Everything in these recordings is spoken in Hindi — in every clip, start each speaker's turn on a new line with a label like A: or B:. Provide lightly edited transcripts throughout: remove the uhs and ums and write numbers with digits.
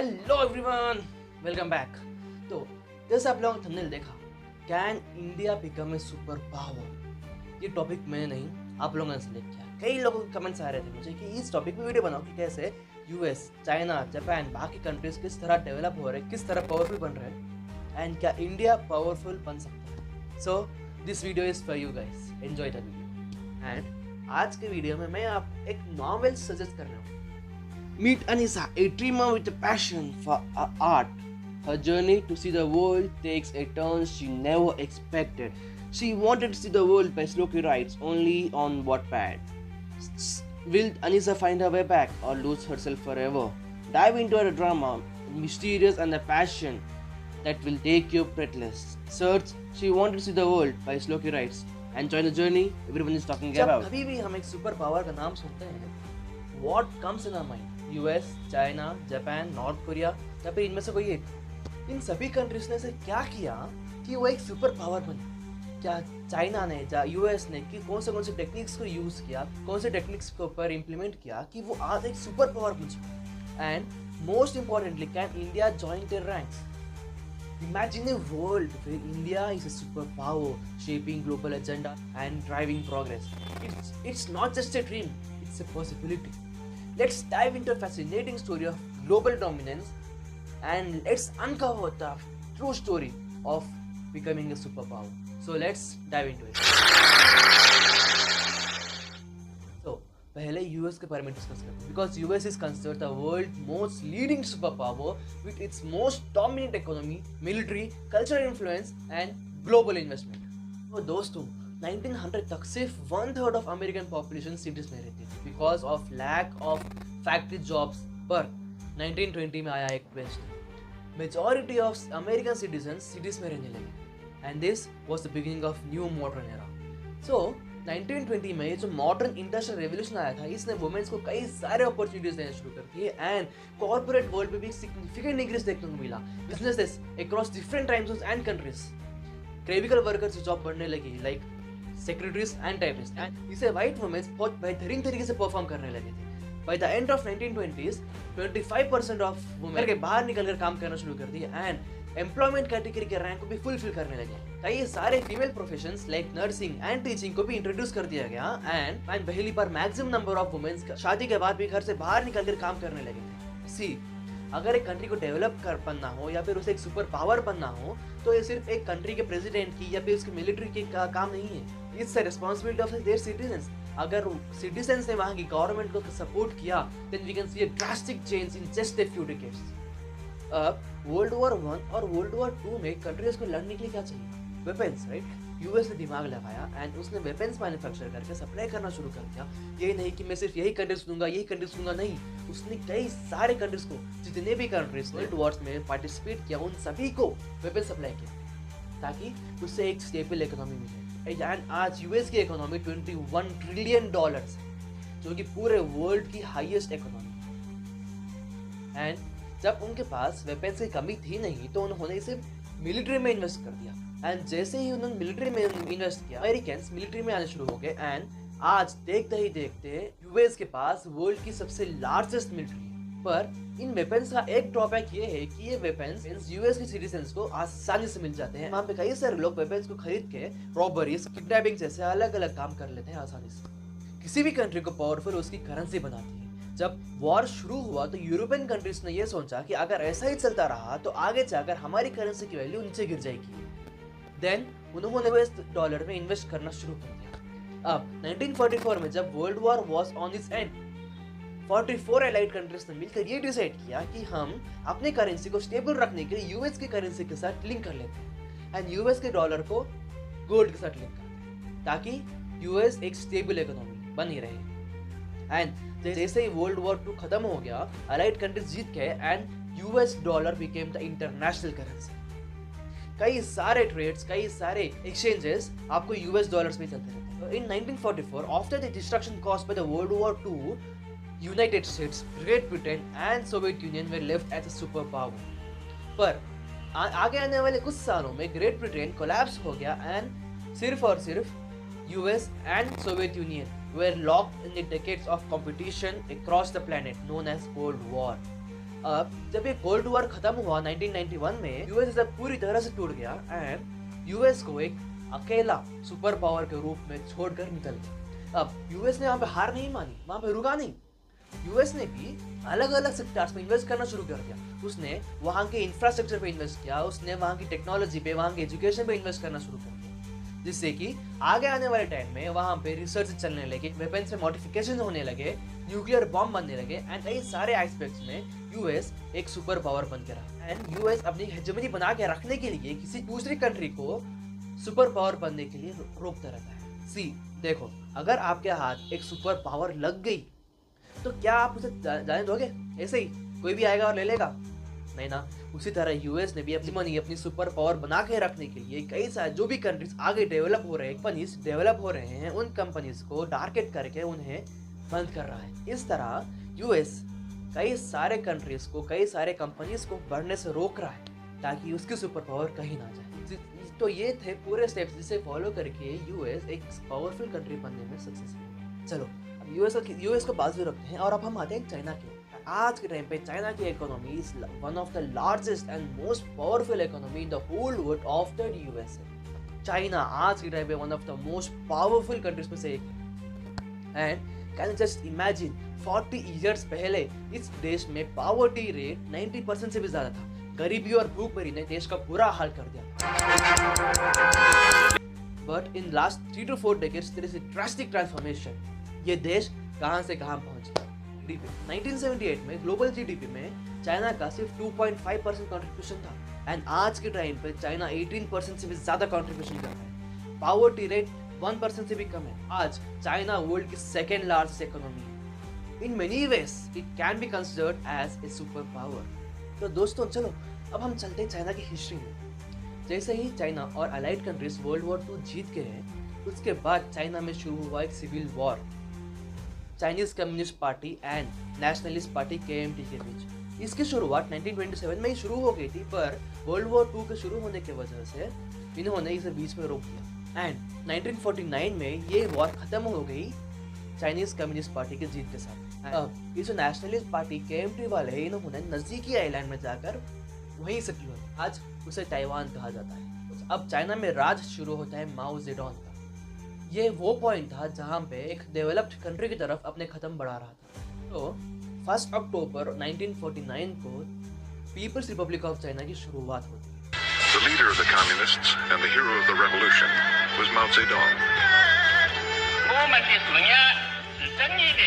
A: Hello everyone, welcome back. तो जैसे आप लोगों ने थंबनेल देखा, can India become a super power, ये टॉपिक मैंने नहीं, आप लोगों ने सिलेक्ट किया। कई लोगों के कमेंट्स आ रहे थे मुझे कि इस टॉपिक पे वीडियो बनाओ कि कैसे यूएस, चाइना, जापान, बाकी कंट्रीज किस तरह डेवलप हो रहे हैं, किस तरह पावरफुल बन रहे हैं एंड क्या इंडिया पावरफुल बन सकता है। So this video is for you guys, enjoy the video. And आज के वीडियो में मैं आप एक नॉवेल सजेस्ट कर रहा हूँ। Meet Anisa, a dreamer with a passion for art. Her journey to see the world takes a turn she never expected. She wanted to see the world by Sloki writes only on Wattpad. Will Anisa find her way back or lose herself forever? Dive into her drama, mysterious and the passion that will take you breathless. Search She Wanted to See the World by Sloki writes and join the journey everyone is talking about. कभी भी हम एक सुपर पावर का नाम सुनते हैं, what comes in our mind? US, China, Japan, north Korea या फिर इनमें से कोई एक। इन सभी कंट्रीज ने ऐसे क्या किया कि वो एक सुपर पावर बनी? क्या चाइना ने या यूएस ने कि कौन से टेक्निक्स को यूज किया, कौन से टेक्निक्स के ऊपर इम्प्लीमेंट किया कि वो आज एक सुपर पावर बन चुका? And most importantly, can India join their ranks? Imagine a world where India is a superpower, shaping global agenda and driving progress. It's not just a dream; it's a possibility. Let's dive into a fascinating story of global dominance and let's uncover the true story of becoming a superpower. So let's dive into it. So पहले यूएस के बारे में डिस्कस करते हैं because US is considered the world's most leading superpower with its most dominant economy, military, cultural influence and global investment. तो दोस्तों 1900 तक सिर्फ 1/3 ऑफ अमेरिकन पॉपुलेशन सिटीज में रहती थी because of lack of factory jobs. पर 1920 में आया एक twist, majority of American citizens cities में रहने लगे and this was the beginning of new modern era. So 1920 में जो मॉडर्न इंडस्ट्रियल रेवोल्यूशन आया था, इसने वुमेन्स को कई सारे अपॉर्चुनिटीज देना शुरू कर दिए एंड कॉर्पोरेट वर्ल्ड में भी सिग्निफिकेंट इंक्रीज देखने को मिला। Businesses across different time zones and countries, clerical workers की जॉब बढ़ने लगी like secretaries and typist and इसे व्हाइट वुमेन्स बहुत बेहतरीन तरीके से परफॉर्म करने लगे थे। By the end of 1920s 25% of women के बाहर निकलकर काम करना शुरू कर दिए एंड एम्प्लॉयमेंट कैटेगरी के रैंक को भी फुलफिल करने लगे। कई सारे female professions like nursing and teaching को भी इंट्रोड्यूस कर दिया गया एंड पहली बार मैक्सिमम नंबर ऑफ वुमेन्स शादी के बाद भी घर से बाहर निकलकर काम करने लगे थे। सी, अगर एक कंट्री को डेवलप कर बनना हो या फिर उसे एक सुपर पावर बनना हो तो ये सिर्फ एक कंट्री के प्रेसिडेंट की या फिर उसके मिलिट्री की काम नहीं है, it's a responsibility of their citizens. अगर सिटीजंस ने वहाँ की गवर्नमेंट को सपोर्ट किया then we can see a drastic change in just a few decades. अब वर्ल्ड वॉर 1 और वर्ल्ड वॉर 2 में कंट्रीज को लड़ने के लिए क्या चाहिए? Weapons, right? यूएस ने दिमाग लगाया एंड उसने वेपन्स मैन्युफैक्चर करके सप्लाई करना शुरू कर दिया। ये नहीं कि मैं सिर्फ यही कंट्रीज दूंगा, नहीं, उसने कई सारे कंट्रीज को, जितने भी कंट्रीज वर्ल्ड वॉर्स में पार्टिसिपेट किया, उन सभी को वेपन सप्लाई किया ताकि उससे एक स्टेबल इकोनॉमी मिले। एंड आज यूएस की इकोनॉमी $21 ट्रिलियन जो कि पूरे वर्ल्ड की हाईएस्ट इकोनॉमी। एंड जब उनके पास वेपन्स की कमी थी नहीं तो उन्होंने इसे मिलिट्री में इन्वेस्ट कर दिया एंड जैसे ही उन्होंने मिलिट्री में इन्वेस्ट किया, अमेरिकन्स मिलिट्री में आने शुरू हो गए एंड आज देखते ही देखते यूएस के पास वर्ल्ड की सबसे लार्जेस्ट मिलिट्री। पर इन वेपन्स का एक ड्रॉबैक ये है कि ये वेपन्स यूएस के सिटीजन्स को आसानी से मिल जाते हैं। वहाँ पे कई सारे लोग वेपन्स को खरीद के रॉबरीज, किडनैपिंग जैसे अलग अलग काम कर लेते हैं आसानी से। किसी भी कंट्री को पावरफुल उसकी करेंसी बनाती है। जब वॉर शुरू हुआ तो यूरोपियन कंट्रीज ने यह सोचा कि अगर ऐसा ही चलता रहा तो आगे जाकर हमारी करेंसी की वैल्यू नीचे गिर जाएगी। देन उन्होंने यूएस डॉलर में इन्वेस्ट करना शुरू कर दिया। अब 1944 में जब world war was on it's and, 44 allied countries ने मिलकर ये डिसाइड किया कि हम अपने करेंसी को स्टेबल रखने के लिए यूएस की करेंसी के साथ लिंक कर लेते हैं एंड यूएस के डॉलर को गोल्ड के साथ लिंक करते हैं ताकि यूएस एक स्टेबल इकोनॉमी बनी रहे। एंड जैसे ही वर्ल्ड वॉर 2 खत्म हो गया, अलाइड कंट्रीज जीत गए and US dollar became the international currency. कई सारे ट्रेड्स, कई सारे एक्सचेंजेस आपको यूएस डॉलर्स में चलते रहते हैं। In 1944 after the destruction caused by the world war 2, United States, Great Britain and Soviet Union were left as a super power. पर आगे आने वाले कुछ सालों में ग्रेट ब्रिटेन कोलैप्स हो गया एंड सिर्फ और सिर्फ US and Soviet union were locked in the decades of competition across the planet known as Cold War. अब जब ये कोल्ड वॉर खत्म हुआ 1991 में, यूएस जब पूरी तरह से टूट गया एंड यूएस को एक अकेला सुपर पावर के रूप में छोड़कर निकल गया। अब यूएस ने वहां पे हार नहीं मानी, वहां पे रुका नहीं। यूएस ने भी अलग अलग सेक्टर्स में इन्वेस्ट करना शुरू कर दिया। उसने वहां के इंफ्रास्ट्रक्चर पे इन्वेस्ट किया, उसने वहां की टेक्नोलॉजी पे, वहां के एजुकेशन पे इन्वेस्ट करना शुरू कर दिया, जिससे कि आगे आने वाले टाइम में वहां पे रिसर्च चलने लगे, वेपन्स में मॉडिफिकेशन होने लगे, न्यूक्लियर बॉम्ब बनने लगे एंड कई सारे एस्पेक्ट्स में यूएस एक सुपर पावर बन के रहा। एंड यूएस अपनी हेजेमनी बना के रखने के लिए किसी दूसरी कंट्री को सुपर पावर बनने के लिए रोकता रहता है। सी देखो, अगर आपके हाथ एक सुपर पावर लग गई तो क्या आप उसे जाने दोगे? ऐसे ही कोई भी आएगा और ले लेगा? नहीं ना। उसी तरह यूएस ने भी अपनी मनी, अपनी सुपर पावर बना के रखने के लिए कई सारे जो भी कंट्रीज आगे डेवलप हो रहे हैं, कंपनीज डेवलप हो रहे हैं, उन कंपनीज को टारगेट करके उन्हें बंद कर रहा है। इस तरह यूएस कई सारे कंट्रीज को, कई सारे कंपनीज को बढ़ने से रोक रहा है ताकि उसकी सुपर पावर कहीं ना जाए। तो ये थे पूरे स्टेप्स जिसे फॉलो करके यूएस एक पावरफुल कंट्री बनने में सक्सेसफुल। चलो अब यूएस को बाजू रखते हैं और अब हम आते हैं चाइना के। आज के टाइम पे चाइना की economy is one of the largest and most powerful economy in the whole world after USA. China आज के टाइम पे one of the most powerful countries में से एक है। And can just imagine 40 years पहले इस देश में पावर्टी रेट 90% से भी ज्यादा था। गरीबी और भूखमरी ने देश का बुरा हाल कर दिया। But in last 3 to 4 decades there is a drastic transformation। ये देश कहां से कहां पहुंच गया। 1978 में ग्लोबल जीडीपी में चाइना का सिर्फ 2.5% कंट्रीब्यूशन था एंड आज के टाइम पे चाइना 18% से भी ज्यादा कंट्रीब्यूशन करता है। पावर्टी रेट 1% से भी कम है। आज चाइना वर्ल्ड की second largest economy. In many ways it can be considered as a super power. तो दोस्तों चलो अब हम चलते हैं चाइना की हिस्ट्री में। जैसे ही चाइना और अलाइड कंट्रीज वर्ल्ड वॉर 2 जीत गए हैं, उसके बाद चाइना में शुरू हुआ एक civil war Chinese Communist Party and Nationalist Party KMT के बीच। इसकी शुरुआत 1927 में ही शुरू हो गई थी, पर वर्ल्ड वॉर 2 के शुरू होने की वजह से इन्होंने इसे बीच में रोक दिया एंड 1949 में ये वॉर खत्म हो गई चाइनीज कम्युनिस्ट पार्टी की जीत के साथ। अब ये जो नेशनलिस्ट पार्टी KMT वाले हैं, इन्होंने नजदीकी आइलैंड में जाकर वहीं सेटल हुआ। आज उसे ताइवान कहा जाता है। अब चाइना में राज शुरू होता है माओ जेडोंग का। ये वो पॉइंट था जहां पे एक डेवलप्ड कंट्री की तरफ अपने कदम बढ़ा रहा था। तो 1 अक्टूबर 1949 को पीपल्स रिपब्लिक ऑफ चाइना की शुरुआत होती है।
B: The leader of the communists and the hero of the revolution was Mao Zedong.
C: 我们的思念是正义的，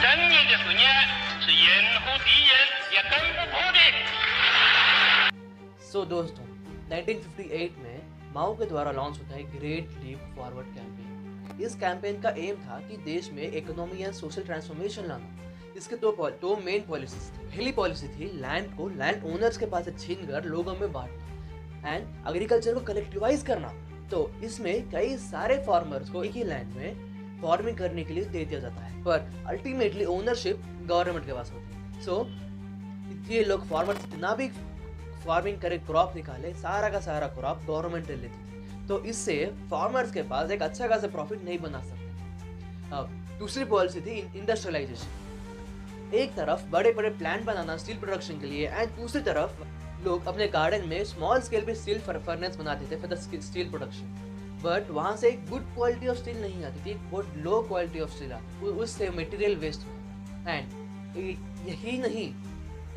C: 正义的思念是任何敌人也攻不破的。
A: So दोस्तों 1958 में माओ के द्वारा लॉन्च होता है ग्रेट लीप फॉरवर्ड कैंपेन। इस कैंपेन का एम था कि देश में इकोनॉमी एंड सोशल ट्रांसफॉर्मेशन लाना। इसके दो मेन पॉलिसीज थी। पहली पॉलिसी थी लैंड को लैंड ओनर्स के पास से छीनकर लोगों में बांटना एंड एग्रीकल्चर को कलेक्टिवाइज करना। तो इसमें कई सारे फार्मर्स को एक ही लैंड में फार्मिंग करने के लिए दे दिया जाता है, पर अल्टीमेटली ओनरशिप गवर्नमेंट के पास होती है। सो ये लोग फार्मर्स जितना भी फार्मिंग करे, क्रॉप निकाले, सारा का सारा क्रॉप गवर्नमेंट ले लेती है। तो इससे फार्मर्स के पास एक अच्छा खासा प्रॉफिट नहीं बना सकते। अब दूसरी पॉलिसी थी इंडस्ट्रियलाइजेशन। एक तरफ बड़े बड़े प्लांट बनाना स्टील प्रोडक्शन के लिए एंड दूसरी तरफ लोग अपने गार्डन में स्मॉल स्केल पे स्टील फर्नेस बनाते थे for the steel production. But वहां से एक गुड क्वालिटी ऑफ स्टील नहीं आती थी, बहुत लो क्वालिटी ऑफ स्टील आती, उससे मटेरियल वेस्ट हुआ। एंड यही नहीं,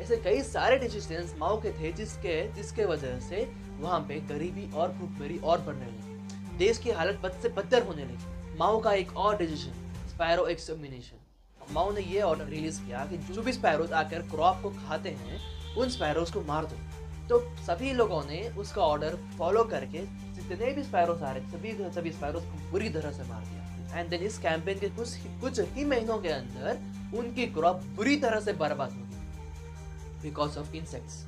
A: ऐसे कई सारे डिसीजंस माओ के थे जिसके वजह से वहां पे गरीबी और भूखमरी और बढ़ने लगी, देश की हालत बद से बदतर होने लगी। माओ का एक और डिसीजन, स्पैरो एक्सटर्मिनेशन। माओ ने ये ऑर्डर रिलीज किया कि जो भी स्पैरोज आकर क्रॉप को खाते हैं उन स्पैरोज को मार दो। तो सभी लोगों ने उसका ऑर्डर फॉलो करके जितने भी स्पैरोज आ रहे थे सभी स्पैरोज को बुरी तरह से मार दिया। एंड देन इस कैंपेन के कुछ ही महीनों के अंदर उनकी क्रॉप बुरी तरह से बर्बाद हो गई बिकॉज ऑफ इंसेक्ट्स।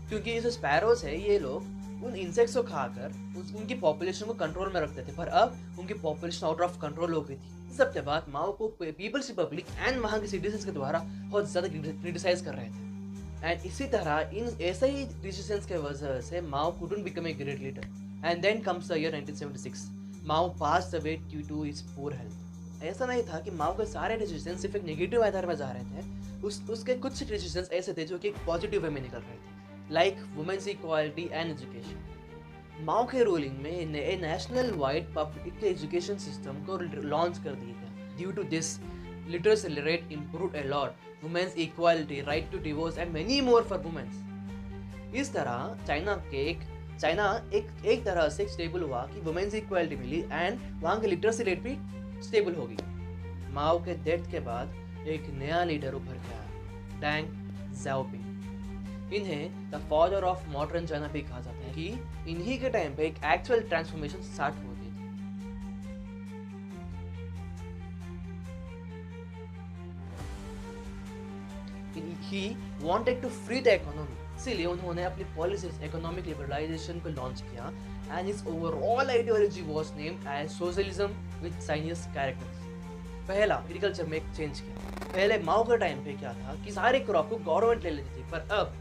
A: क्योंकि ये जो स्पैरोज है, ये लोग उन इंसेक्ट्स को खाकर उनकी पॉपुलेशन को कंट्रोल में रखते थे, पर अब उनकी पॉपुलेशन आउट ऑफ कंट्रोल हो गई थी। इस सबके बाद माओ को पीपल्स रिपब्लिक एंड वहां के सिटीजन्स के द्वारा बहुत ज्यादा क्रिटिसाइज कर रहे थे। एंड इसी तरह इन ऐसे ही डिसीजंस के वजह से माओ couldn't become a great leader. And then comes the year 1976. Mao passed away due to his poor health. ऐसा नहीं था कि माओ के सारे डिसीजन सिर्फ एक नेगेटिव आधार में जा रहे थे, उसके कुछ डिसीजंस ऐसे थे जो कि एक पॉजिटिव वे में निकल रहे थे, like women's equality and education. Mao के रूलिंग में a national wide public education system को लॉन्च कर दिया गया। Due to this literacy rate improved a lot, women's equality, right to divorce and many more for women। इस तरह चाइना एक तरह से स्टेबल हुआ कि वुमेन्स इक्वालिटी मिली एंड वहाँ की लिटरेसी रेट भी स्टेबल हो गई। माओ के डेथ के बाद एक नया लीडर उभर के आया, डेंग ज़ाओपिंग। इन्हें the father of modern China भी कहा जाता है कि इन्हीं के टाइम पे एक एक्चुअल ट्रांसफॉर्मेशन स्टार्ट हुई थी। He wanted to free the economy, इसीलिए उन्होंने अपनी पॉलिसीज इकोनॉमिक लिबरलाइजेशन को लॉन्च किया and it's overall ideology was named as socialism with Chinese characters. पहला एग्रीकल्चर में एक चेंज किया। पहले माओ के टाइम पे क्या था कि सारे क्रॉप को गवर्नमेंट ले लेती थी, पर अब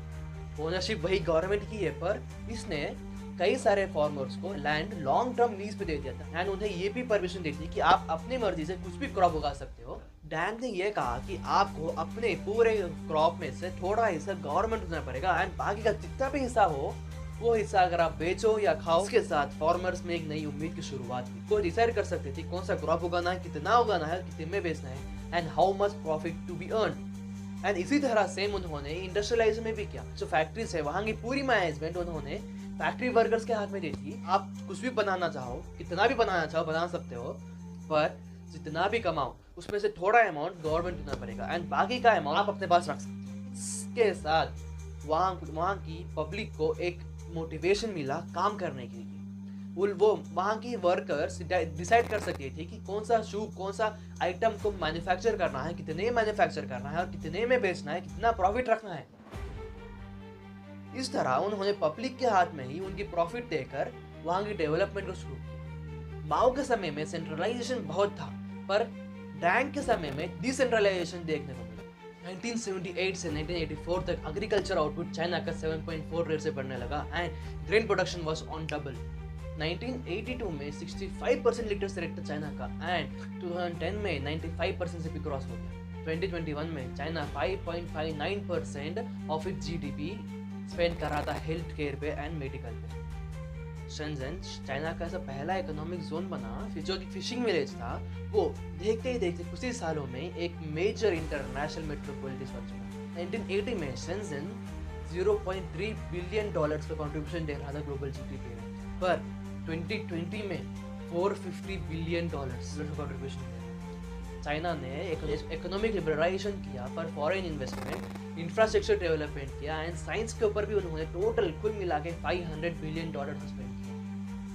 A: ओनरशिप वही गवर्नमेंट की है, पर इसने कई सारे फार्मर्स को लैंड लॉन्ग टर्म लीज पे दे दिया था एंड उन्हें ये भी परमिशन दी थी कि आप अपनी मर्जी से कुछ भी क्रॉप उगा सकते हो। डैंग ने ये कहा कि आपको अपने पूरे क्रॉप में से थोड़ा हिस्सा गवर्नमेंट देना पड़ेगा एंड बाकी का जितना भी हिस्सा हो वो हिस्सा अगर आप बेचो या खाओ। इसके साथ फार्मर्स में एक नई उम्मीद की शुरुआत हुई। वो डिसाइड कर सकते थे कौन सा क्रॉप उगाना है, कितना उगाना है, कितने में बेचना है and how much profit to be earn. And इसी तरह सेम उन्होंने इंडस्ट्रियलाइजेशन में भी किया। जो फैक्ट्रीज है वहाँ की पूरी मैनेजमेंट उन्होंने फैक्ट्री वर्कर्स के हाथ में दी थी। आप कुछ भी बनाना चाहो, कितना भी बनाना चाहो बना सकते हो, पर जितना भी कमाओ उसमें से थोड़ा अमाउंट गवर्नमेंट देना पड़ेगा एंड बाकी का अमाउंट आप अपने पास रख सकते हो। इसके साथ वहाँ की पब्लिक को एक मोटिवेशन मिला काम करने के लिए। वो वहाँ की वर्कर्स डिसाइड कर सकते थे कि कौन सा शू, कौन सा आइटम को मैन्युफैक्चर करना है, कितने मैन्युफैक्चर करना है और कितने में बेचना है, कितना प्रॉफिट रखना है। इस तरह उन्होंने पब्लिक के हाथ में ही उनकी प्रॉफिट देकर वहाँ की डेवलपमेंट को शुरू किया। माओ के समय में सेंट्रलाइजेशन बहुत था, पर डैंग के समय में डिसेंट्रलाइजेशन देखने को मिला। 1978 से 1984 तक एग्रीकल्चर आउटपुट चाइना का 7.4 रेट से बढ़ने लगा and grain production was on double. 1982 में 65% लिटरेसी रेट था चाइना का एंड 2010 में 95% से भी क्रॉस हो गया। 2021 में China 5.59% of its GDP spend कर रहा था हेल्थ केयर पे एंड मेडिकल पे। शेंजन चाइना का ऐसा पहला इकोनॉमिक जोन बना फिर जो कि फिशिंग विलेज था, वो देखते ही देखते कुछ ही सालों में एक मेजर इंटरनेशनल मेट्रोपोलिटिस बन चुका। 1980 में शेंजन $0.3 बिलियन का कंट्रीब्यूशन दे रहा था ग्लोबल जीडीपी में, पर 2020 में $450 बिलियन कंट्रीब्यूशन दे रहा। चाइना ने इकोनॉमिक लिबरलाइजेशन किया, पर फॉरेन इन्वेस्टमेंट, इंफ्रास्ट्रक्चर डेवलपमेंट किया एंड साइंस के ऊपर भी उन्होंने टोटल कुल मिला के $500 बिलियन स्पेंड किया।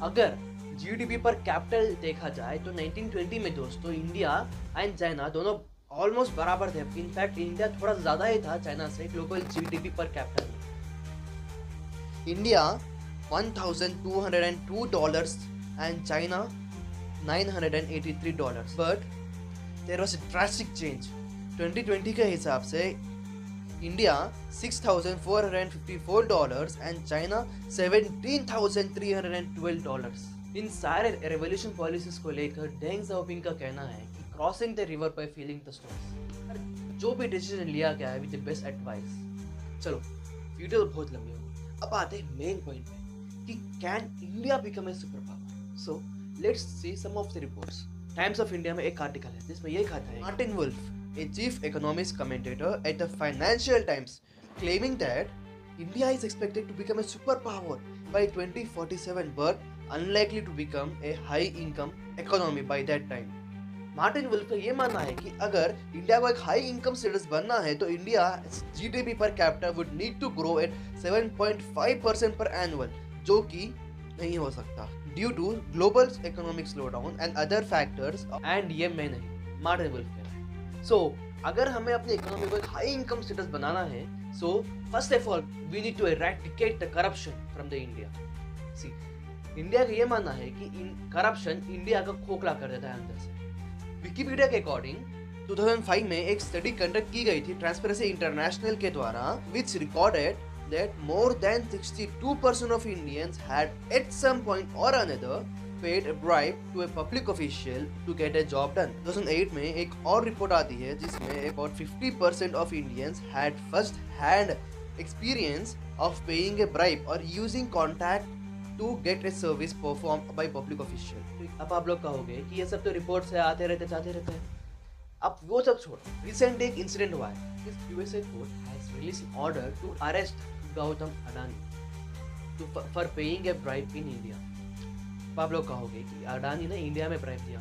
A: अगर जीडीपी पर कैपिटल देखा जाए तो 1920 में दोस्तों इंडिया एंड चाइना दोनों ऑलमोस्ट बराबर थे। इनफैक्ट इंडिया थोड़ा ज्यादा ही था चाइना से ग्लोबल जीडीपी पर कैपिटल में। India $1,202 and China $983, but there was a drastic change. 2020 के हिसाब से इंडिया $6,454 एंड चाइना $17,312। इन सारे रेवोल्यूशन पॉलिसीज को लेकर डेंग ज़ाओपिंग का कहना है कि crossing the river by feeling the stores. जो भी डिसीजन लिया गया है विद द बेस्ट एडवाइस। चलो वीडियो बहुत लंबी होगी, अब आते हैं मेन पॉइंट पे कि can India become a super power. So let's see some of the reports. Times of India में एक आर्टिकल है जिसमें ये कहता है Martin Wolf, a chief economist commentator at the Financial Times, claiming that India is expected to become a superpower by 2047 but unlikely to become a high-income economy by that time. Martin Wolf का ये मानना है कि अगर इंडिया को एक हाई इनकम स्टेटस बनना है तो India GDP per capita would need to grow at 7.5% per annual, जो कि नहीं हो सकता due to global economic slowdown and other factors. And ये मैं नहीं, मार्टिन वुल्फ कह रहा है। सो अगर हमें अपनी इकोनॉमी को एक हाई इनकम स्टेटस बनाना है, so first of all we need to eradicate the corruption from the India. सी इंडिया का ये मानना है कि करप्शन इंडिया का खोखला कर देता है अंदर से। विकिपीडिया के अकॉर्डिंग 2005 में एक स्टडी कंडक्ट की गई थी ट्रांसपेरेंसी इंटरनेशनल के द्वारा, which recorded that more than 62% of Indians had at some point or another paid a bribe to a public official to get a job done. 2008 में एक और रिपोर्ट आती है जिसमें about 50% of Indians had first hand experience of paying a bribe or using contact to get a service performed by public official. अब आप लोग कहोगे कि ये सब तो रिपोर्ट से आते रहते जाते रहते हैं. अब वो सब छोड़, रिसेंट एक इंसिडेंट हुआ है. This USA court has released an order to arrest Gautam Adani for paying a bribe in India. अब आप लोग कहोगे कि अडानी ने इंडिया में ब्राइब दिया,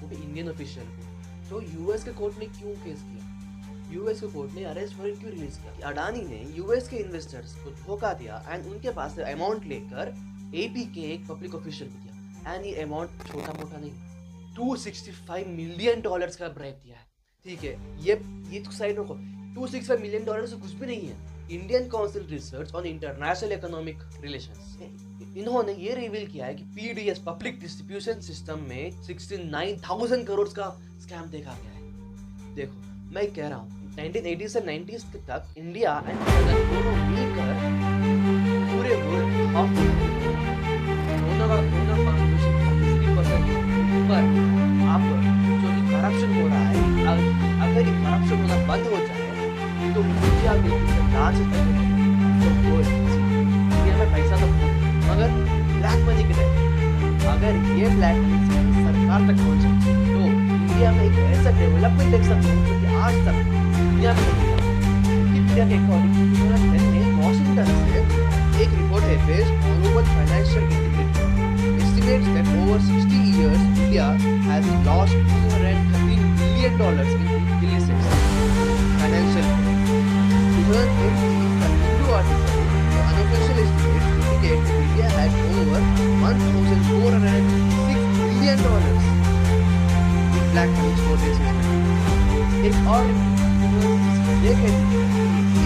A: वो भी इंडियन ऑफिशियल को. तो यूएस के कोर्ट ने क्यों केस किया? यूएस के कोर्ट ने अरेस्ट वारंट क्यों रिलीज किया? अडानी ने यूएस के इन्वेस्टर्स को धोखा दिया एंड उनके पास से अमाउंट लेकर एपी के एक पब्लिक ऑफिशियल को दिया. एंड ये अमाउंट छोटा मोटा नहीं, $265 मिलियन का ब्राइब दिया है. ठीक है, ये तो साइड रखो. $265 मिलियन से कुछ भी नहीं है. Indian council research on international economic relations, इन्होंने ये रिवील किया है कि पीडीएस पब्लिक डिस्ट्रीब्यूशन सिस्टम में 69,000 करोड़ का स्कैम देखा गया है. देखो, मैं कह रहा हूँ 1980 से 90s तक इंडिया एंड दोनों मिलकर पूरे पर आप जो करप्शन हो रहा है, अगर ये करप्शन होना बंद हो जाए तो इंडिया में पैसा तो मगर ब्लैक मनी के टाइम अगर ये ब्लैक मनी सरकार तक पहुंचे तो इंडिया में एक ऐसा डेवलपमेंट देख सकते हैं जो कि आज तक दुनिया में नहीं था. इंडिया के अकॉर्डिंग वॉशिंगटन से एक रिपोर्ट है based on global financial integrity estimates that over 60 years India has lost $213 billion in illicit financial. To turn it into article, the unofficial estimates indicate that India had over $1,406 billion in black money stored in system. एक और ये कहती है कि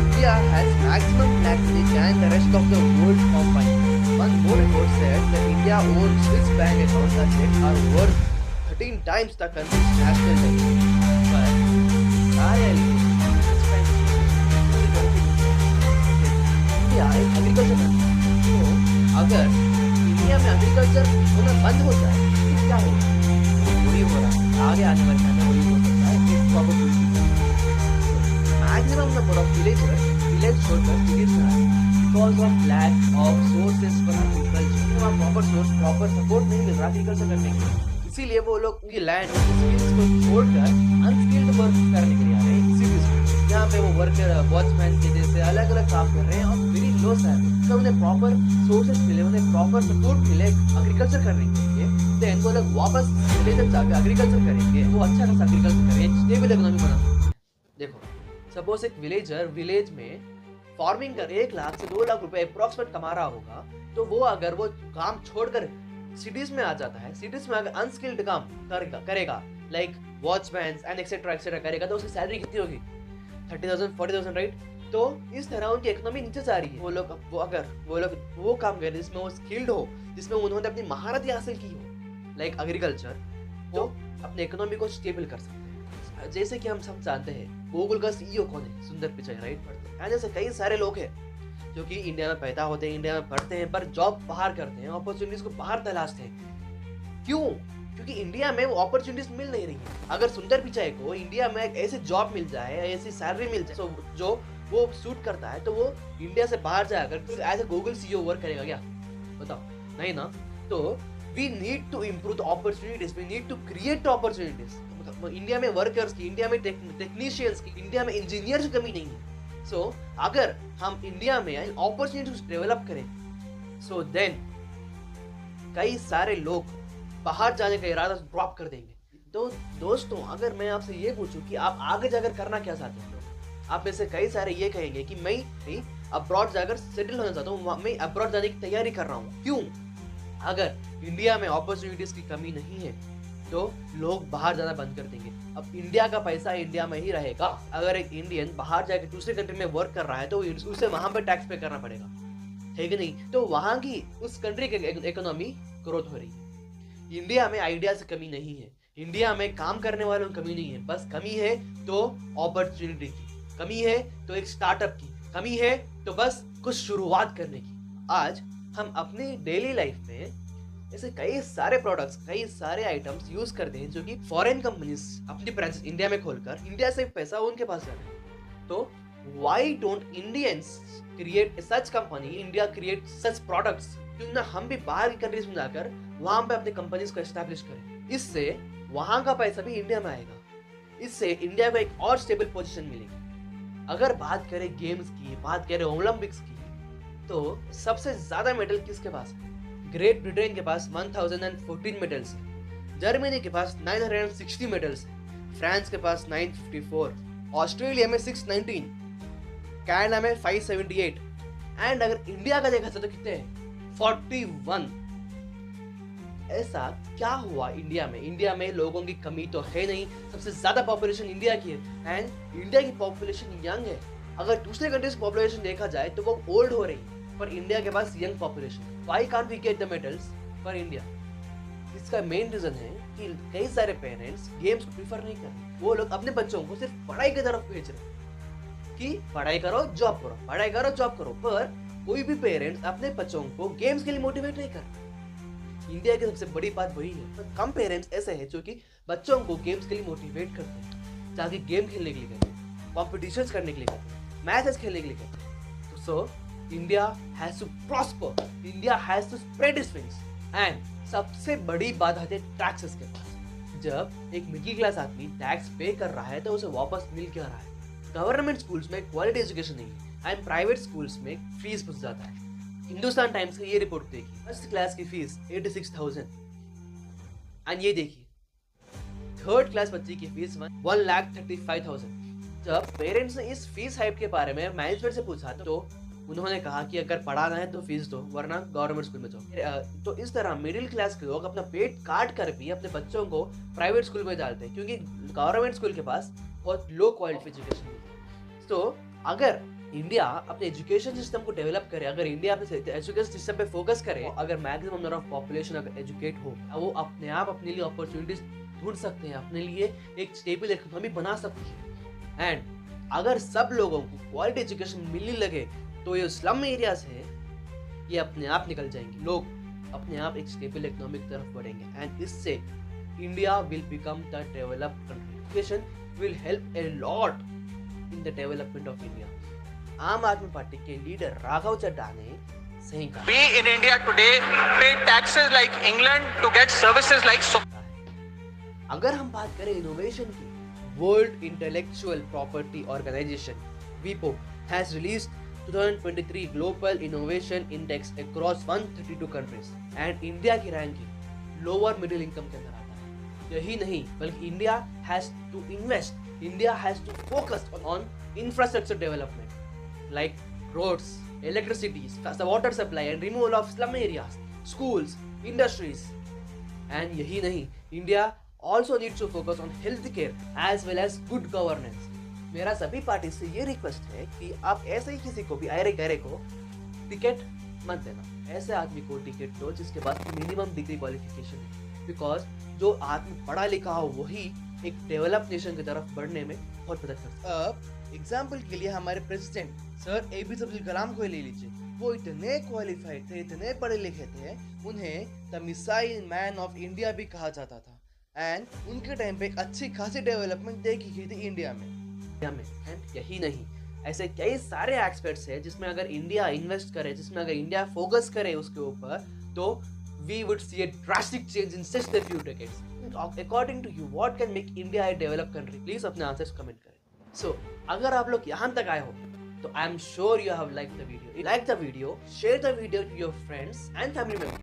A: India has maximum black money than the rest of the world combined. One more report said that India owns Swiss bank accounts that are worth 13 times the country's national debt. But India एक एग्रीकल्चर कंट्री, तो अगर इंडिया में एग्रीकल्चर होना बंद हो जाए तो क्या होगा? वही हो रहा है, आगे आने वाले समय वही हो सकता है. एक problem maximum number of village छोड़कर सिटीज में आए because of lack of sources for agriculture. Proper support नहीं मिल रहा एग्रीकल्चर करने के लिए, इसीलिए वो लोग उनकी लैंड स्किल्स को छोड़कर अनस्किल्ड वर्क करने के लिए आ रहे हैं सिटीज में, जहाँ पे वो वर्कर वॉचमैन के जैसे अलग अलग काम कर रहे हैं और वेरी लो सैलरी. तो उन्हें प्रॉपर सोर्सेज मिले, उन्हें प्रॉपर सपोर्ट मिले एग्रीकल्चर करने के लिए, देन वो लोग वापस विलेज जाकर एग्रीकल्चर करेंगे, वो अच्छा खासा एग्रीकल्चर करेंगे, स्टेबल इकोनॉमी बना सकते हैं. देखो, सपोज एक विलेजर विलेज में फार्मिंग कर 1 लाख से 2 लाख रुपए अप्रोक्सीमेट कमा रहा होगा, तो वो अगर वो काम छोड़कर सिटीज में आ जाता है, सिटीज में अगर अनस्किल्ड काम करेगा लाइक वॉचमैन एंड एक्सेट्रा करेगा, तो उसकी सैलरी कितनी होगी? 30,000 40,000, राइट? तो इस तरह उनकी इकोनॉमी नीचे जा रही है. वो लोग वो काम करें जिसमें वो स्किल्ड हो, जिसमें उन्होंने अपनी महारत हासिल की हो लाइक एग्रीकल्चर, तो अपने इकोनॉमी को स्टेबल कर सकते हैं. जैसे कि हम सब जानते हैं गूगल का सीईओ कौन है? सुंदर पिचाई, राइट? ऐसे कई सारे लोग हैं जो कि इंडिया में पैदा होते हैं, इंडिया में पढ़ते हैं, पर जॉब बाहर करते हैं, अपॉर्चुनिटीज को बाहर तलाशते हैं. क्यों? क्योंकि इंडिया में वो अपॉर्चुनिटीज मिल नहीं रही है. अगर सुंदर पिचाई को इंडिया में एक ऐसी जॉब मिल जाए, ऐसी सैलरी मिल जाए जो वो सूट करता है, तो वो इंडिया से बाहर जाकर as a Google CEO work करेगा क्या? बताओ, नहीं ना. तो we need to improve the opportunities, we need to create opportunities. India में वर्कर्स की, इंडिया में टेक्नीशियंस की, इंडिया में इंजीनियर्स की कमी नहीं है. सो अगर हम इंडिया में अपॉर्चुनिटीज डेवलप करें, सो देन कई सारे लोग बाहर जाने का इरादा ड्रॉप कर देंगे. तो दोस्तों, अगर मैं आपसे ये पूछूं कि आप आगे जाकर करना क्या चाहते हैं, आप में से कई सारे ये कहेंगे कि मैं अब्रॉड जाकर सेटल होना चाहता हूँ, मैं अब्रॉड जाने की तैयारी कर रहा हूँ. क्यों? अगर इंडिया में अपॉर्चुनिटीज की कमी नहीं है तो लोग बाहर जाना बंद कर देंगे. अब इंडिया का पैसा इंडिया में ही रहेगा. अगर एक इंडियन बाहर जाकर दूसरे कंट्री में वर्क कर रहा है तो उसे वहां पर टैक्स पे करना पड़ेगा, है कि नहीं? तो वहां की उस कंट्री की इकोनॉमी ग्रोथ हो रही है. इंडिया में आइडियाज की कमी नहीं है, इंडिया में काम करने वालों की कमी नहीं है. बस कमी है तो अपॉर्चुनिटी की, कमी है तो एक स्टार्टअप की, कमी है तो बस कुछ शुरुआत करने की. आज हम अपनी डेली लाइफ में ऐसे कई सारे प्रोडक्ट्स, कई सारे आइटम्स यूज करते हैं जो कि फॉरेन कंपनीज अपनी ब्रांचेस इंडिया में खोलकर इंडिया से पैसा उनके पास जाता है। तो why don't Indians create such company, India create such products? क्यों ना हम भी बाहर की कंट्रीज में जाकर वहां पे अपने कंपनीज को एस्टैब्लिश करें। इससे वहां का पैसा भी इंडिया में आएगा, इससे इंडिया को एक और स्टेबल पोजीशन मिलेगी। अगर बात करें गेम्स की, बात करें ओलंपिक्स की, तो सबसे ज्यादा मेडल किसके पास है? ग्रेट ब्रिटेन के पास 1014 मेडल्स है, जर्मनी के पास 960 मेडल्स है, फ्रांस के पास 954, ऑस्ट्रेलिया में 619, कनाडा में 578 एंड अगर इंडिया का देखा जाए तो कितने हैं? 41। ऐसा क्या हुआ इंडिया में? इंडिया में लोगों की कमी तो है नहीं, सबसे ज्यादा पॉपुलेशन इंडिया की है एंड इंडिया की पॉपुलेशन यंग है। अगर दूसरे कंट्रीज पॉपुलेशन देखा जाए तो वो ओल्ड हो रही है, पर इंडिया के पास young population. Why can't we get the medals for India? इसका मेन रीजन है कि कई सारे पेरेंट्स गेम्स को प्रीफर नहीं कर रहे। वो लोग अपने बच्चों को सिर्फ पढ़ाई की तरफ भेज रहे हैं कि पढ़ाई करो जॉब करो, पढ़ाई करो जॉब करो, पर कोई भी पेरेंट्स अपने बच्चों को गेम्स के लिए मोटिवेट नहीं कर रहे। इंडिया की सबसे बड़ी बात वही है, पर कम पेरेंट्स ऐसे हैं जो कि बच्चों को गेम्स के लिए मोटिवेट करते हैं, ताकि गेम खेलने के लिए कहते हैं, कॉम्पिटिशन्स करने के लिए कहते हैं, मैचेस खेलने के लिए कहते हैं। तो so India has to prosper, India has to spread its wings and सबसे बड़ी बात है टैक्सेस के पास। जब एक मिडिल क्लास आदमी टैक्स पे कर रहा है तो उसे वापस मिल क्या रहा है? गवर्नमेंट स्कूल्स में क्वालिटी एजुकेशन नहीं है एंड प्राइवेट स्कूल्स में फीस बहुत ज्यादा है। हिंदुस्तान टाइम्स की ये रिपोर्ट देखी, फर्स्ट क्लास की फीस 86,000 एंड ये देखिए थर्ड क्लास बच्चे की फीस 1,35,000। जब पेरेंट्स ने इस फीस हाइप के बारे में मैनेजमेंट से पूछा तो उन्होंने कहा कि अगर पढ़ाना है तो फीस दो, वरना गवर्नमेंट स्कूल में जाओ। तो इस तरह मिडिल क्लास के लोग अपना पेट काट कर भी अपने बच्चों को प्राइवेट स्कूल में डालते हैं, क्योंकि गवर्नमेंट स्कूल के पास बहुत लो क्वालिटी एजुकेशन है। तो अगर इंडिया अपने एजुकेशन सिस्टम को डेवलप करे, अगर इंडिया अपने एजुकेशन सिस्टम पे फोकस करे, अगर मैक्सिमम नंबर ऑफ पॉपुलेशन अगर एजुकेट हो, वो अपने आप अपने लिए अपॉर्चुनिटीज ढूंढ सकते हैं, अपने लिए एक स्टेबल इकोनॉमी बना सकती है। एंड अगर सब लोगों को क्वालिटी एजुकेशन मिलने लगे तो ये स्लम एरियाज है ये अपने आप निकल जाएंगे, लोग अपने आप एक स्टेबल इकोनॉमी की तरफ बढ़ेंगे एंड इससे India will become the developed country. Education will help a lot in the development of India. आम आदमी पार्टी के लीडर राघव चड्ढा ने सही कहा,
D: We in India today pay taxes like England to get services like so.
A: अगर हम बात करें इनोवेशन की, वर्ल्ड इंटेलेक्चुअल प्रॉपर्टी ऑर्गेनाइजेशन वीपो has released 2023 global innovation index across 132 countries and India की रैंकिंग लोअर मिडिल इनकम के अंदर आता है। यही नहीं बल्कि India has to invest, India has to focus on infrastructure development like roads, electricities, the water supply and removal of slum areas, schools, industries. And यही नहीं, India also needs to focus on healthcare as well as good governance. मेरा सभी पार्टी से ये रिक्वेस्ट है कि आप ऐसे ही किसी को भी अरे गहरे को टिकट मत देना। ऐसे आदमी को टिकट दो जिसके पास मिनिमम डिग्री क्वालिफिकेशन है, बिकॉज जो आदमी पढ़ा लिखा हो वही एक डेवलप नेशन की तरफ बढ़ने में बहुत मदद करता है। अब एग्जाम्पल के लिए हमारे president sir APJ Abdul Kalam को ले लीजिए। वो इतने क्वालिफाइड थे, इतने पढ़े लिखे थे, उन्हें the missile man of India भी कहा जाता था एंड उनके टाइम पे एक अच्छी खासी डेवलपमेंट देखी गई थी इंडिया में। एंड यही नहीं, ऐसे कई सारे एस्पेक्ट्स हैं जिसमें अगर इंडिया इन्वेस्ट करे, जिसमें अगर इंडिया फोकस करे उसके ऊपर, तो we would see a drastic change in just a few decades. According to you, what can make India a developed country? Please अपने आंसर्स कमेंट करें। So, अगर आप लोग यहाँ तक आए हो, तो I am sure you have liked the video. Like the video, share the video to your friends and family members.